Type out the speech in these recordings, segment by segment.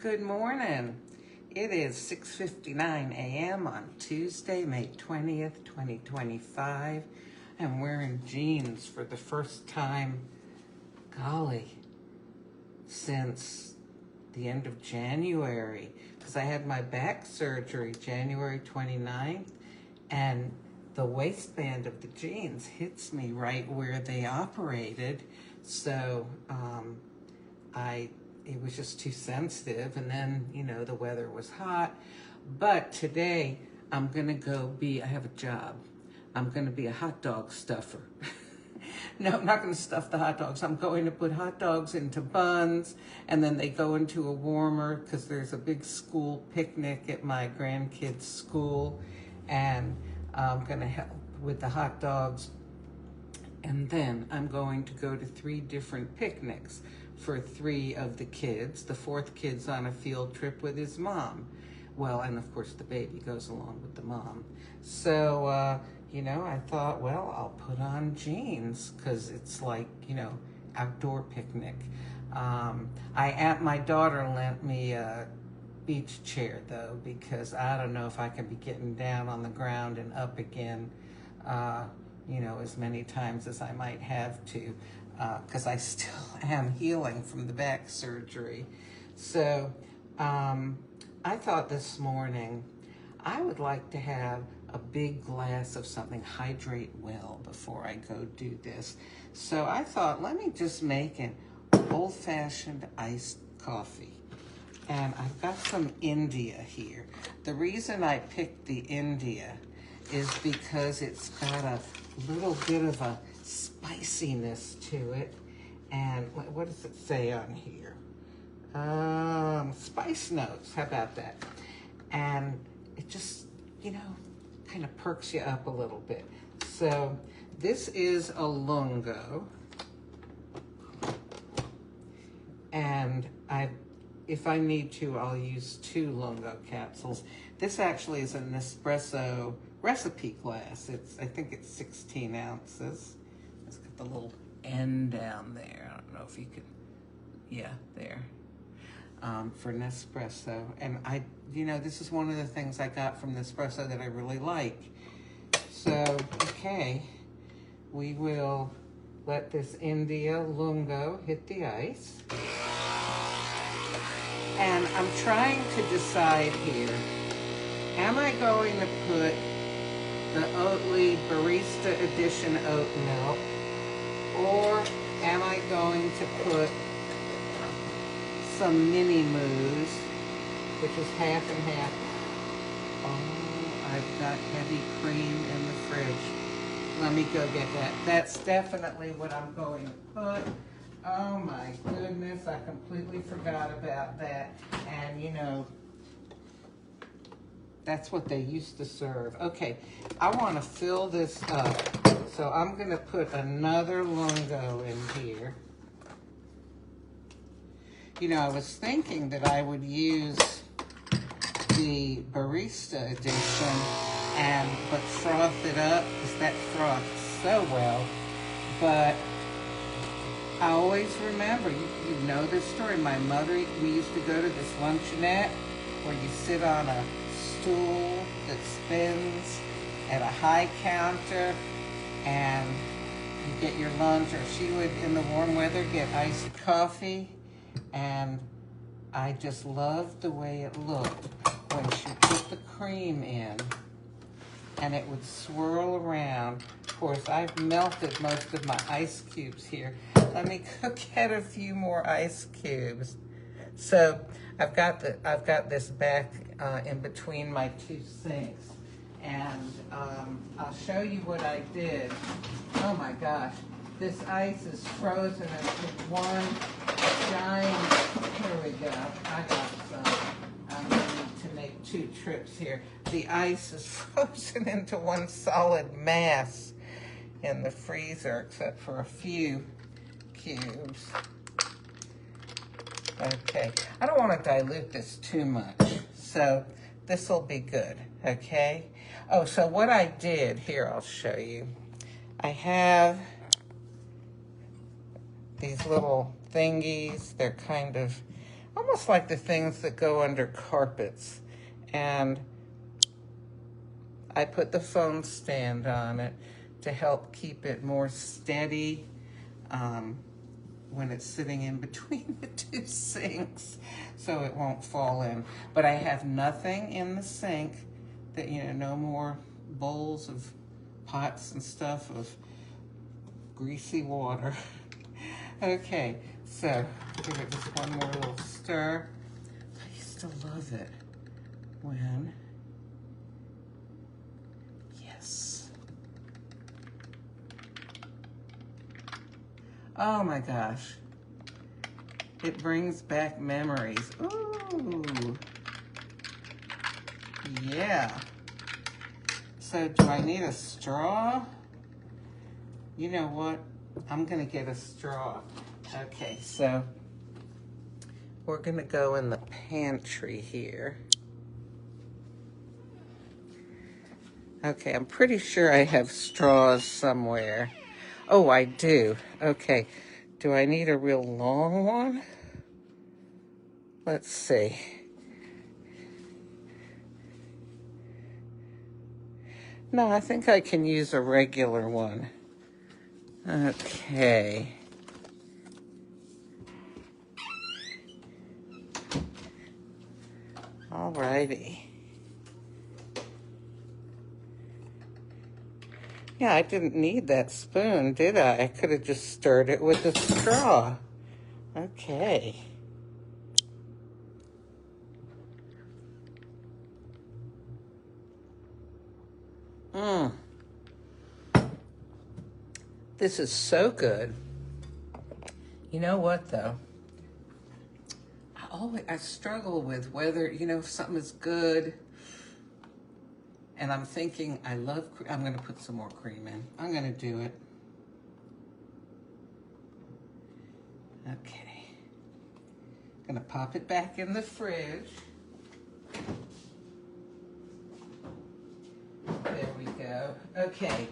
Good morning. It is 6:59 a.m. on Tuesday, May 20th, 2025. I'm wearing jeans for the first time, golly, since the end of January, because I had my back surgery January 29th, and the waistband of the jeans hits me right where they operated, so it was just too sensitive. And then, the weather was hot. But today I have a job. I'm going to be a hot dog stuffer. No, I'm not going to stuff the hot dogs. I'm going to put hot dogs into buns, and then they go into a warmer because there's a big school picnic at my grandkids' school, and I'm going to help with the hot dogs. And then I'm going to go to 3 different picnics for 3 of the kids. The 4th kid's on a field trip with his mom. Well, and of course the baby goes along with the mom. So, I thought, well, I'll put on jeans because it's like, outdoor picnic. My daughter lent me a beach chair though, because I don't know if I can be getting down on the ground and up again, as many times as I might have to, because I still am healing from the back surgery. So I thought this morning I would like to have a big glass of something, hydrate well before I go do this. So I thought, let me just make an old-fashioned iced coffee. And I've got some India here. The reason I picked the India is because it's got a little bit of a spiciness to it. And what does it say on here? Spice notes, how about that? And it just, kind of perks you up a little bit. So this is a lungo. And if I need to, I'll use 2 lungo capsules. This actually is an Nespresso recipe glass. I think it's 16 ounces. It's got the little N down there. I don't know if you can, yeah, there. For Nespresso. And this is one of the things I got from Nespresso that I really like. So, okay, we will let this India Lungo hit the ice. And I'm trying to decide here, am I going to put the Oatly Barista Edition oat milk, or am I going to put some Mini Moos, which is half and half? Oh, I've got heavy cream in the fridge. Let me go get that. That's definitely what I'm going to put. Oh my goodness, I completely forgot about that. And that's what they used to serve. Okay, I want to fill this up. So I'm going to put another lungo in here. I was thinking that I would use the Barista Edition but froth it up, because that froths so well. But I always remember, you know this story, my mother, we used to go to this luncheonette where you sit on a stool that spins at a high counter and you get your lunch, or she would, in the warm weather, get iced coffee. And I just loved the way it looked when she put the cream in and it would swirl around. Of course, I've melted most of my ice cubes here. Let me go get a few more ice cubes. So I've got this back in between my 2 sinks, and I'll show you what I did. Oh my gosh, this ice is frozen into one giant. Here we go. I got some. I'm going to need to make 2 trips here. The ice is frozen into one solid mass in the freezer, except for a few cubes. Okay, I don't want to dilute this too much, so this will be good, okay? Oh, so what I did, here I'll show you. I have these little thingies. They're kind of, almost like the things that go under carpets. And I put the phone stand on it to help keep it more steady when it's sitting in between the two sinks, so it won't fall in. But I have nothing in the sink that, no more bowls of pots and stuff of greasy water. Okay, so give it just one more little stir. I used to love it when, yes. Oh my gosh. It brings back memories. Ooh. Yeah. So do I need a straw? You know what? I'm gonna get a straw. Okay, so we're gonna go in the pantry here. Okay, I'm pretty sure I have straws somewhere. Oh, I do. Okay. Do I need a real long one? Let's see. No, I think I can use a regular one. Okay. Alrighty. Yeah, I didn't need that spoon, did I? I could have just stirred it with a straw. Okay. This is so good. You know what, though? I struggle with whether, if something is good. And I'm thinking, I'm going to put some more cream in. I'm going to do it. Okay. Going to pop it back in the fridge. There we go. Okay.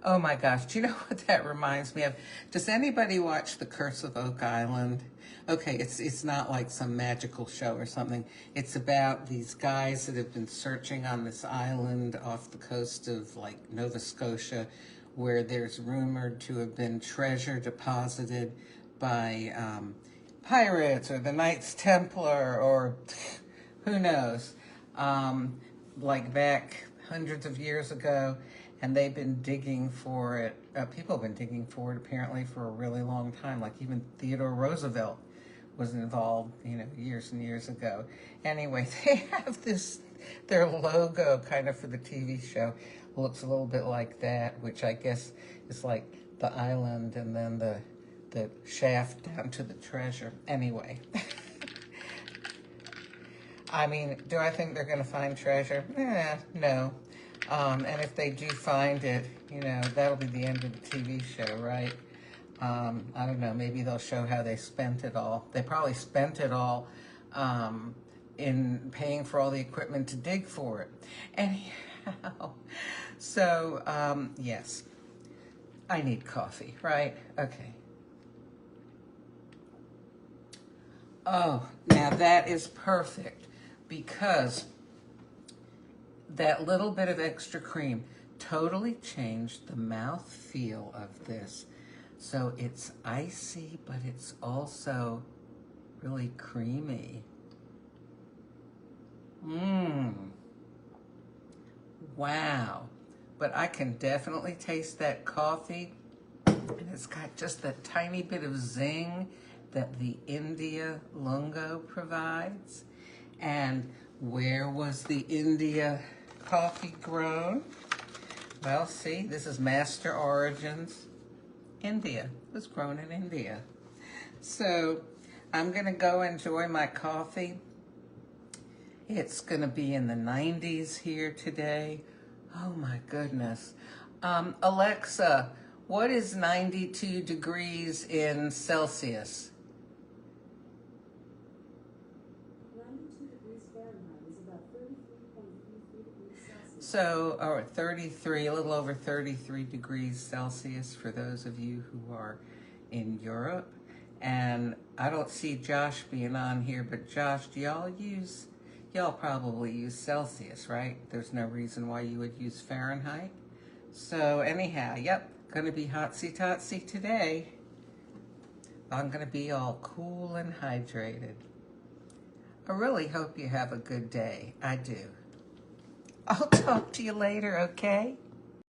Oh my gosh, do you know what that reminds me of? Does anybody watch The Curse of Oak Island? Okay, it's not like some magical show or something. It's about these guys that have been searching on this island off the coast of like Nova Scotia, where there's rumored to have been treasure deposited by pirates or the Knights Templar or who knows, like back hundreds of years ago. And they've been digging for it. People have been digging for it apparently for a really long time. Like even Theodore Roosevelt was involved, years and years ago. Anyway, they have their logo kind of for the TV show looks a little bit like that, which I guess is like the island and then the shaft down to the treasure. Anyway. I mean, do I think they're going to find treasure? No. And if they do find it, that'll be the end of the TV show, right? I don't know, maybe they'll show how they spent it all. They probably spent it all in paying for all the equipment to dig for it. Anyhow, so, yes, I need coffee, right? Okay. Oh, now that is perfect because that little bit of extra cream totally changed the mouth feel of this. So it's icy, but it's also really creamy. Wow. But I can definitely taste that coffee. And it's got just that tiny bit of zing that the India Lungo provides. And where was the India coffee grown? Well, see, this is Master Origins, India. It was grown in India. So I'm going to go enjoy my coffee. It's going to be in the 90s here today. Oh my goodness. Alexa, what is 92 degrees in Celsius? 92 degrees Fahrenheit is about 33.33 degrees Celsius. So, or 33, a little over 33 degrees Celsius for those of you who are in Europe. And I don't see Josh being on here, but Josh, do y'all probably use Celsius, right? There's no reason why you would use Fahrenheit. So anyhow, yep, gonna be hotsy-totsy today. I'm gonna be all cool and hydrated. I really hope you have a good day. I do. I'll talk to you later, okay?